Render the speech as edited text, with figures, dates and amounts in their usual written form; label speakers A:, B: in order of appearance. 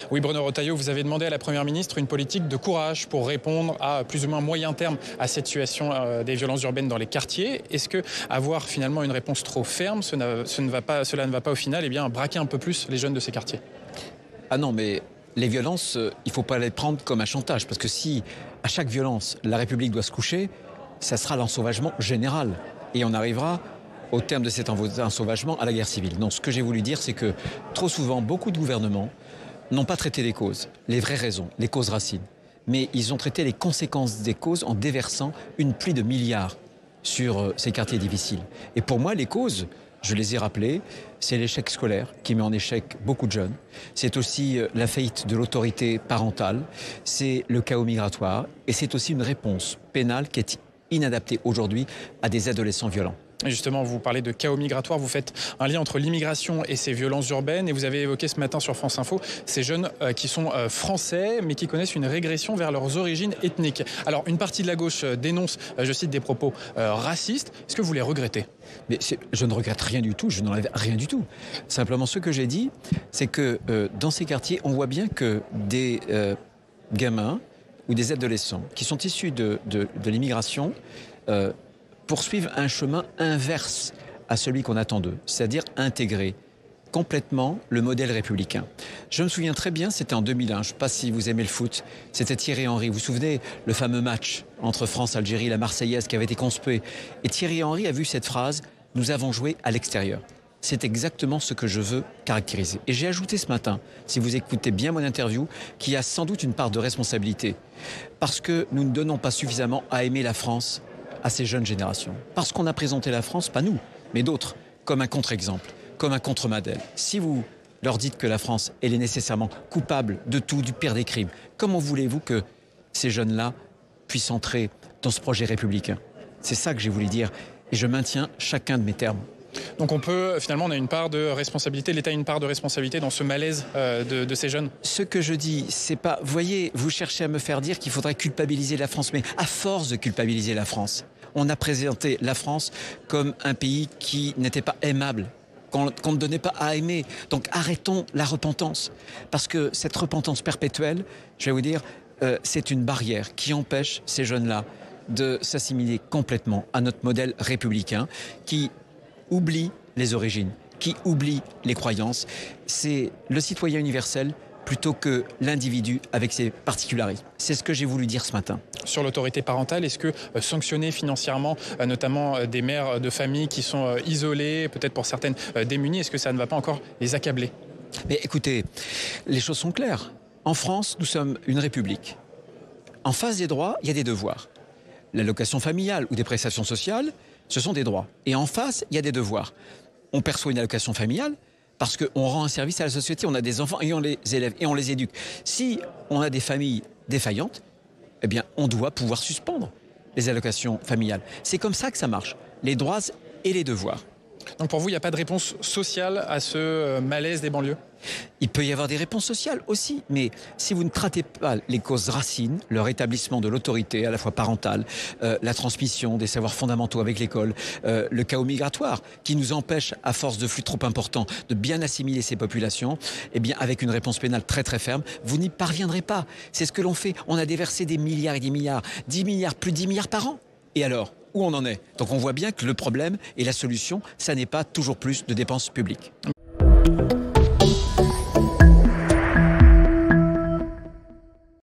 A: Oui, Bruno Retailleau, vous avez demandé à la Première ministre une politique de courage pour répondre à plus ou moins moyen terme à cette situation des violences urbaines dans les quartiers. Est-ce que avoir finalement une réponse trop ferme, cela ne va pas au final braquer un peu plus les jeunes de ces quartiers?
B: Ah non, mais les violences, il ne faut pas les prendre comme un chantage. Parce que si, à chaque violence, la République doit se coucher, ça sera l'ensauvagement général. Et on arrivera, au terme de cet ensauvagement, à la guerre civile. Non, ce que j'ai voulu dire, c'est que trop souvent, beaucoup de gouvernements n'ont pas traité les causes, les vraies raisons, les causes racines. Mais ils ont traité les conséquences des causes en déversant une pluie de milliards sur ces quartiers difficiles. Et pour moi, les causes, je les ai rappelées, c'est l'échec scolaire qui met en échec beaucoup de jeunes. C'est aussi la faillite de l'autorité parentale, c'est le chaos migratoire et c'est aussi une réponse pénale qui est inadaptée aujourd'hui à des adolescents violents.
A: Et justement, vous parlez de chaos migratoire, vous faites un lien entre l'immigration et ces violences urbaines et vous avez évoqué ce matin sur France Info ces jeunes qui sont français mais qui connaissent une régression vers leurs origines ethniques. Alors une partie de la gauche dénonce, je cite, des propos racistes. Est-ce que vous les regrettez?
B: Mais je ne regrette rien du tout, je n'enlève rien du tout. Simplement ce que j'ai dit, c'est que dans ces quartiers, on voit bien que des gamins ou des adolescents qui sont issus de l'immigration poursuivent un chemin inverse à celui qu'on attend d'eux, c'est-à-dire intégrer complètement le modèle républicain. Je me souviens très bien, c'était en 2001, je ne sais pas si vous aimez le foot, c'était Thierry Henry. Vous vous souvenez le fameux match entre France-Algérie, la Marseillaise qui avait été conspuée. Et Thierry Henry a vu cette phrase « Nous avons joué à l'extérieur ». C'est exactement ce que je veux caractériser. Et j'ai ajouté ce matin, si vous écoutez bien mon interview, qu'il y a sans doute une part de responsabilité. Parce que nous ne donnons pas suffisamment à aimer la France à ces jeunes générations. Parce qu'on a présenté la France, pas nous, mais d'autres, comme un contre-exemple, comme un contre-modèle. Si vous leur dites que la France, elle est nécessairement coupable de tout, du pire des crimes, comment voulez-vous que ces jeunes-là puissent entrer dans ce projet républicain? C'est ça que j'ai voulu dire, et je maintiens chacun de mes termes.
A: Donc on a une part de responsabilité, l'État a une part de responsabilité dans ce malaise de ces jeunes?
B: Ce que je dis, c'est pas... Vous voyez, vous cherchez à me faire dire qu'il faudrait culpabiliser la France, mais à force de culpabiliser la France, on a présenté la France comme un pays qui n'était pas aimable, qu'on ne donnait pas à aimer. Donc arrêtons la repentance, parce que cette repentance perpétuelle, je vais vous dire, c'est une barrière qui empêche ces jeunes-là de s'assimiler complètement à notre modèle républicain qui oublie les origines, qui oublie les croyances. C'est le citoyen universel plutôt que l'individu avec ses particularités. C'est ce que j'ai voulu dire ce matin.
A: Sur l'autorité parentale, est-ce que sanctionner financièrement, notamment des mères de famille qui sont isolées, peut-être pour certaines démunies, est-ce que ça ne va pas encore les accabler?
B: Mais écoutez, les choses sont claires. En France, nous sommes une république. En face des droits, il y a des devoirs. L'allocation familiale ou des prestations sociales, ce sont des droits. Et en face, il y a des devoirs. On perçoit une allocation familiale parce qu'on rend un service à la société. On a des enfants et on les élève et on les éduque. Si on a des familles défaillantes, eh bien, on doit pouvoir suspendre les allocations familiales. C'est comme ça que ça marche. Les droits et les devoirs.
A: Donc pour vous, il n'y a pas de réponse sociale à ce malaise des banlieues?
B: Il peut y avoir des réponses sociales aussi, mais si vous ne traitez pas les causes racines, le rétablissement de l'autorité à la fois parentale, la transmission des savoirs fondamentaux avec l'école, le chaos migratoire qui nous empêche, à force de flux trop importants, de bien assimiler ces populations, eh bien avec une réponse pénale très très ferme, vous n'y parviendrez pas. C'est ce que l'on fait. On a déversé des milliards et des milliards, 10 milliards, plus de 10 milliards par an. Et alors, où on en est? Donc on voit bien que le problème et la solution, ça n'est pas toujours plus de dépenses publiques.